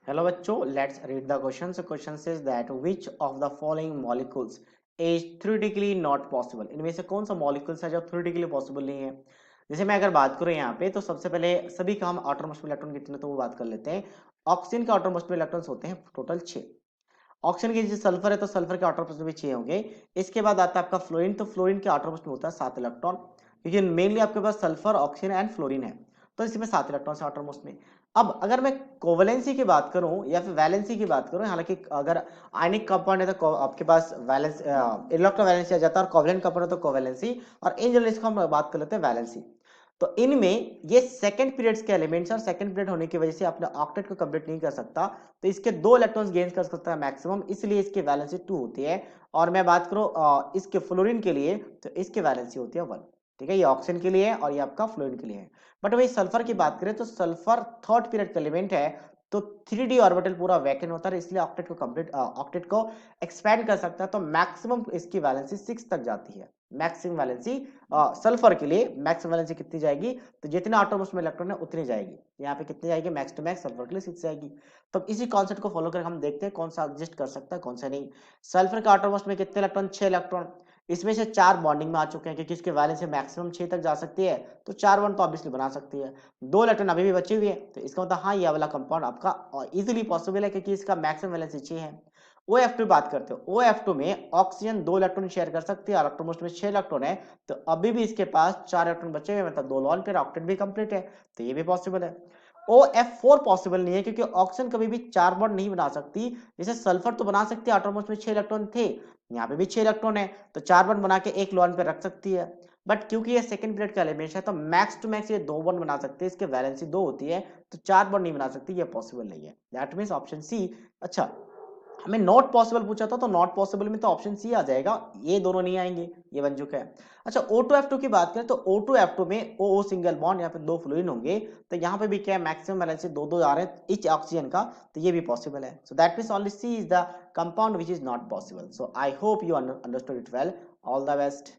Hello बच्चों, let's read the question. Question says that which of the following molecules is theoretically not possible. इनमें से कौन सा molecules है जो थ्योरेटिकली पॉसिबल नहीं है. जैसे मैं अगर बात करूं यहाँ पे, तो सबसे पहले सभी का हम आटोमोस्ट में इलेक्ट्रॉन कितने, तो वो बात कर लेते हैं. ऑक्सीजन के आटोमोस्ट में इलेक्ट्रॉन्स होते हैं टोटल 6. ऑक्सीजन के जैसे सल्फर है तो सल्फर के आटोमोस्ट में भी 6 होंगे. इसके बाद आता है आपका फ्लोरीन, तो फ्लोरीन के आटोमोस्ट में होता है 7 इलेक्ट्रॉन, क्योंकि मेनली आपके पास सल्फर, ऑक्सीजन एंड फ्लोरीन है. तो इसमें 7 इलेक्ट्रॉन है आटोमोस्ट में. अब अगर मैं कोवेलेंसी की बात करूं या फिर वैलेंसी की बात करूं, हालांकि अगर आयनिक कंपाउंड है तो आपके पास वैलेंस इलेक्ट्रोवैलेंसी आ जाता है, और कोवेलेंट कंपाउंड है तो कोवेलेंसी, और इन जनरल इसको हम बात कर लेते हैं वैलेंसी. तो इनमें ये सेकंड पीरियड्स के एलिमेंट्स, और सेकंड पीरियड होने की वजह से अपने ऑक्टेट को कंप्लीट नहीं कर सकता, तो इसके 2 इलेक्ट्रॉन्स गेन कर सकता है मैक्सिमम, इसलिए इसकी वैलेंसी 2 होती है. और मैं बात करूं इसके फ्लोरीन के लिए, तो इसकी वैलेंसी होती है 1. ठीक है, ये ऑक्सीजन के लिए है और ये आपका फ्लोरीन के लिए है. बट वही सल्फर की बात करें तो सल्फर थर्ड पीरियड का एलिमेंट है, तो 3d ऑर्बिटल पूरा वैकेंट होता है, इसलिए ऑक्टेट को कंप्लीट ऑक्टेट को एक्सपैंड कर सकता है, तो मैक्सिमम इसकी वैलेंसी 6 तक जाती है. मैक्सिमम वैलेंसी सल्फर के लिए मैक्सिमम वैलेंसी कितनी जाएगी, तो जितने आटोम उसमें इलेक्ट्रॉन है उतनी जाएगी. यहाँ पे कितनी जाएगी, मैक्स टू मैक्स सल्फर के लिए 6 जाएगी. तो इसी कॉन्सेप्ट को फॉलो कर हम देखते हैं कौन सा एग्जिस्ट कर सकता है कौन सा नहीं. सल्फर के आटोमोस्ट में कितने इलेक्ट्रॉन, 6 इलेक्ट्रॉन. इसमें से 4 बॉन्डिंग में आ चुके हैं, क्योंकि इसके वैलेंसी मैक्सिमम 6 तक जा सकती है, तो 4 बॉन्ड तो ऑब्वियसली बना सकती है. 2 इलेक्ट्रॉन अभी भी बचे हुए हैं, तो इसका मतलब हाँ, ये वाला कंपाउंड आपका इजीली पॉसिबल है, क्योंकि इसका मैक्सिमम वैलेंसी 6 है. OF2 बात करते हो, OF2 में ऑक्सीजन 2 इलेक्ट्रॉन शेयर कर सकती है, इलेक्ट्रोमोस्ट में 6 इलेक्ट्रॉन है, तो अभी भी इसके पास 4 इलेक्ट्रॉन बचे हुए, मतलब 2 लॉन पेयर, ऑक्टेट भी कंप्लीट है, तो ये भी पॉसिबल है. OF4 पॉसिबल नहीं है, क्योंकि ऑक्सीजन कभी भी 4 बॉन्ड नहीं बना सकती. जैसे सल्फर तो बना सकती है, एटॉमोस में 6 इलेक्ट्रॉन थे, यहाँ पे भी 6 इलेक्ट्रॉन है, तो 4 बॉन्ड बना के एक लोन पे रख सकती है. बट क्योंकि ये सेकंड पीरियड का एलिमेंट है, तो मैक्स टू मैक्स ये 2 बॉन्ड बना सकते हैं, इसके वैलेंसी 2 होती है, तो 4 बॉन्ड नहीं बना सकती, ये पॉसिबल नहीं है. That means option C. अच्छा, हमें नॉट पॉसिबल पूछा था, तो नॉट पॉसिबल में तो ऑप्शन सी आ जाएगा, ये दोनों नहीं आएंगे, ये बन चुका है. अच्छा, O2F2 की बात करें तो O2F2 में O सिंगल बॉन्ड, यहाँ पे 2 फ्लोरीन होंगे, तो यहाँ पे भी क्या है, मैक्सिमम वैलेंसी 2 आ रहे हैं इच ऑक्सीजन का, तो ये भी पॉसिबल है. So that means only C is the compound which is not possible. So I hope you understood it well. All the best.